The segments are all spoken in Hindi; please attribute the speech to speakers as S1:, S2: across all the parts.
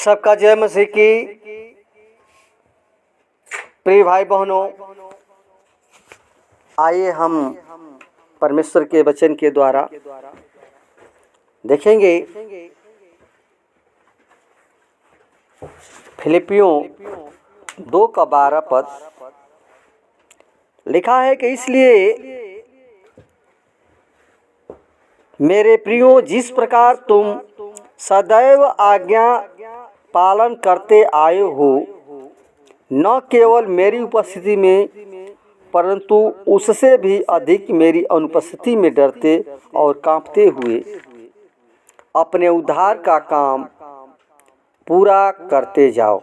S1: सबका जय मसीह की। प्रिय भाई बहनों, आइए हम परमेश्वर के वचन के द्वारा देखेंगे फिलिपियों 2:12 लिखा है कि इसलिए मेरे प्रियो, जिस प्रकार तुम सदैव आज्ञा पालन करते आए हो, न केवल मेरी उपस्थिति में परंतु उससे भी अधिक मेरी अनुपस्थिति में डरते और कांपते हुए अपने उद्धार का काम पूरा करते जाओ।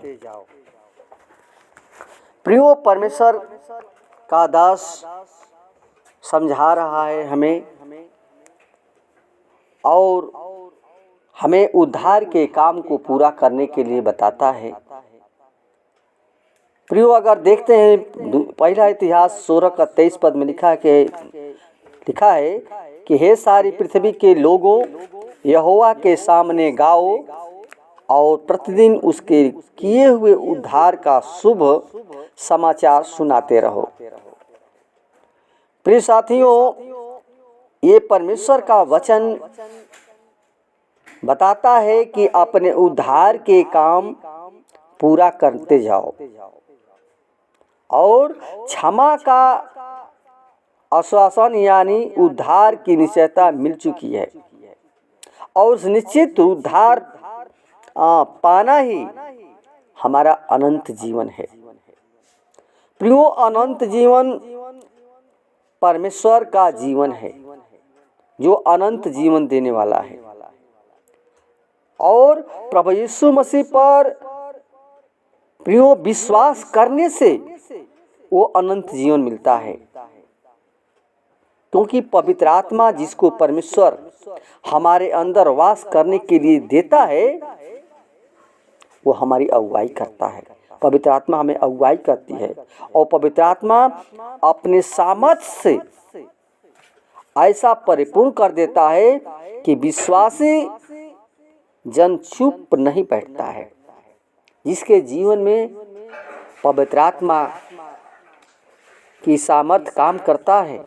S1: प्रियो, परमेश्वर का दास समझा रहा है हमें और हमें उद्धार के काम को पूरा करने के लिए बताता है। प्रियो, अगर देखते हैं पहला इतिहास 16:23 में लिखा है कि हे सारी पृथ्वी के लोगों, यहोवा के सामने गाओ और प्रतिदिन उसके किए हुए उद्धार का शुभ समाचार सुनाते रहो। प्रिय साथियों, ये परमेश्वर का वचन बताता है कि अपने उद्धार के काम पूरा करते जाओ और क्षमा का आश्वासन यानी उद्धार की निश्चयता मिल चुकी है और उस निश्चित उद्धार पाना ही हमारा अनंत जीवन है। प्रियो, अनंत जीवन परमेश्वर का जीवन है जो अनंत जीवन देने वाला है और प्रभु यीशु मसीह पर प्रियो विश्वास करने से वो अनंत जीवन मिलता है, क्योंकि पवित्र आत्मा जिसको परमेश्वर हमारे अंदर वास करने के लिए देता है वो हमारी अगुवाई करता है। पवित्र आत्मा हमें अगुवाई करती है और पवित्र आत्मा अपने सामर्थ्य से ऐसा परिपूर्ण कर देता है कि विश्वासी जन चुप नहीं बैठता है। जिसके जीवन में पवित्र आत्मा की सामर्थ्य काम करता है,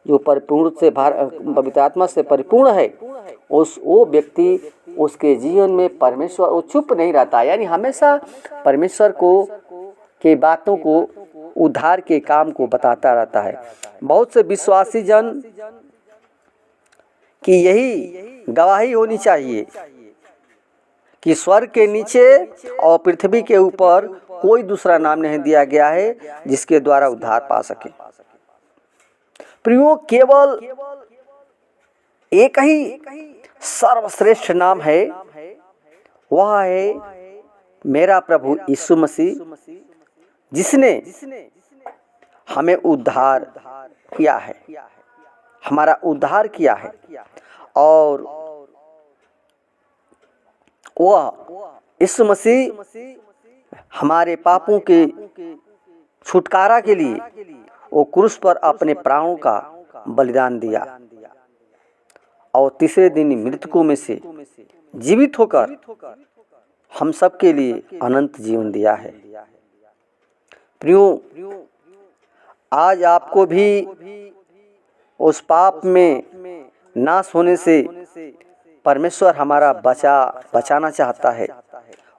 S1: जो परिपूर्ण से पवित्र आत्मा से परिपूर्ण है, वो व्यक्ति उसके जीवन में परमेश्वर वो चुप नहीं रहता, यानी हमेशा परमेश्वर को के बातों को उद्धार के काम को बताता रहता है। बहुत से विश्वासी जन की यही गवाही होनी चाहिए कि स्वर्ग के नीचे और पृथ्वी के ऊपर कोई दूसरा नाम नहीं दिया गया है जिसके द्वारा उद्धार पा सके। प्रियो, केवल एक ही सर्वश्रेष्ठ नाम है, वह है मेरा प्रभु यीशु मसीह, जिसने हमें उद्धार किया है, हमारा उद्धार किया है और वह यीशु मसीह हमारे पापों के छुटकारा के लिए वो क्रूस पर अपने प्राणों का बलिदान दिया और तीसरे दिन मृतकों में से जीवित होकर हम सब के लिए अनंत जीवन दिया है। प्रियो, आज आपको भी उस पाप में नाश होने से परमेश्वर हमारा बचाना चाहता है,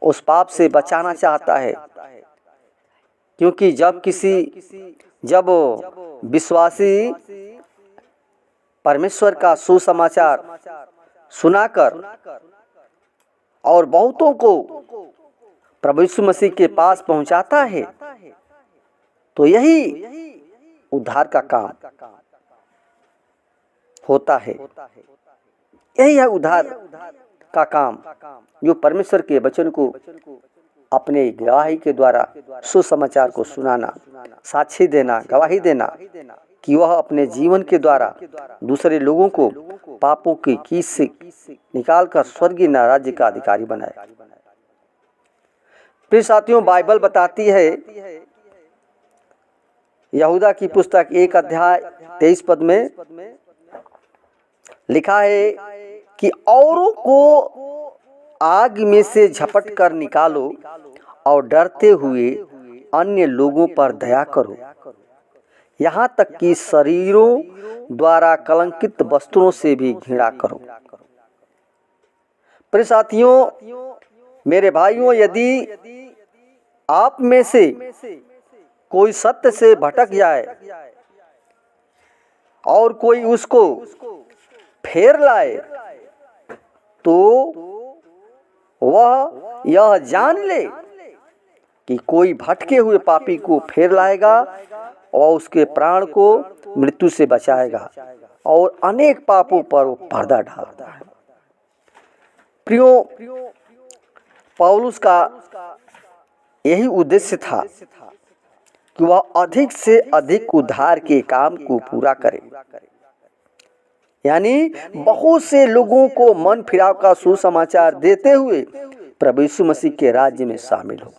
S1: उस पाप से बचाना चाहता है, क्योंकि जब विश्वासी परमेश्वर का सुसमाचार सुनाकर और बहुतों को प्रभु यीशु मसीह के पास पहुंचाता है, तो यही उद्धार का काम होता है। यही है उद्धार का काम, जो परमेश्वर के वचन को अपने गवाही के द्वारा सुसमाचार को सुनाना, साक्षी देना, गवाही देना कि वह अपने जीवन के द्वारा दूसरे लोगों को पापों की कीच से निकालकर स्वर्गीय राज्य का अधिकारी बनाए। प्रिय साथियों, बाइबल बताती है, यहूदा की पुस्तक 1:23 में लिखा है कि औरों को आग में से झपट कर निकालो और डरते हुए अन्य लोगों पर दया करो, यहाँ तक कि शरीरों द्वारा कलंकित वस्त्रों से भी घृणा करो। प्रिय साथियों, मेरे भाइयों, यदि आप में से कोई सत्य से भटक जाए और कोई उसको फेर लाए, तो वह यह जान ले कि कोई भटके हुए पापी को फेर लाएगा और उसके प्राण को मृत्यु से बचाएगा और अनेक पापों पर वो पर्दा डालता है। प्रियो, पौलुस का यही उद्देश्य था कि वह अधिक से अधिक उद्धार के काम को पूरा करे, यानी बहुत से लोगों को मन फिराव का सुसमाचार देते हुए प्रभु यीशु मसीह के राज्य में शामिल हो।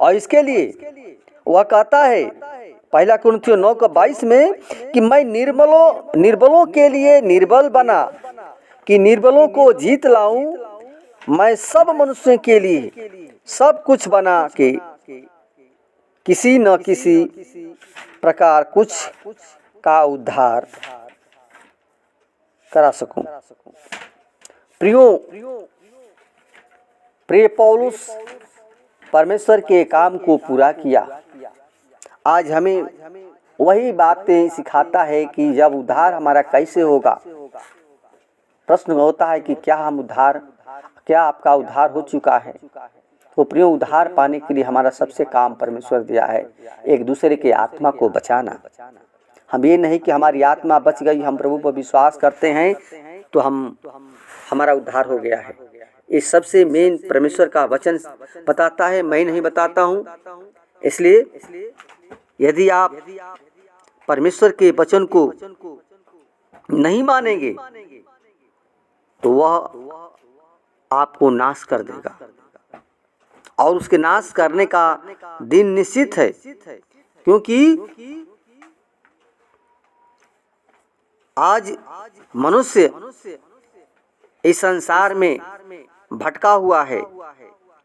S1: और इसके लिए वह कहता है पहला कुरिन्थियों 9:22 में कि मैं निर्बलों के लिए निर्बल बना कि निर्बलों को जीत लाऊं। मैं सब मनुष्यों के लिए सब कुछ बना के किसी न किसी प्रकार कुछ का उद्धार करा सकूं। प्रिय पौलुस परमेश्वर के काम को पूरा किया। आज हमें वही बातें सिखाता है कि जब उद्धार हमारा कैसे होगा। प्रश्न होता है कि क्या आपका उद्धार हो चुका है? तो प्रियो, उद्धार पाने के लिए हमारा सबसे काम परमेश्वर दिया है एक दूसरे के आत्मा को बचाना। हम ये नहीं कि हमारी आत्मा बच गई, हम प्रभु पर विश्वास करते हैं तो हमारा उद्धार हो गया है। इस सबसे मेन परमेश्वर का वचन बताता है, मैं नहीं बताता हूँ। इसलिए यदि आप परमेश्वर के वचन को नहीं मानेंगे तो वह आपको नाश कर देगा और उसके नाश करने का दिन निश्चित है, क्योंकि आज मनुष्य इस संसार में भटका हुआ है,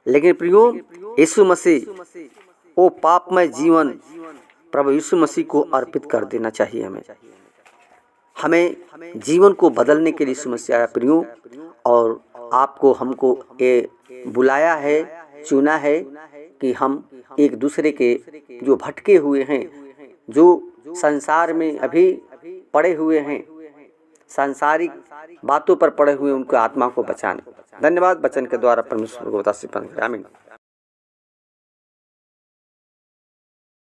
S1: लेकिन प्रियो, यीशु मसीह वो पापमय जीवन प्रभु यीशु मसीह को अर्पित कर देना चाहिए। हमें जीवन को बदलने के लिए यीशु मसीह आया प्रियो, और आपको हमको ये बुलाया है, चुना है कि हम एक दूसरे के जो भटके हुए हैं, जो संसार में अभी पड़े हुए हैं, सांसारिक बातों पर पड़े हुए, उनको आत्मा को बचाने। धन्यवाद। वचन के द्वारा परमेश्वर को बता। आमीन।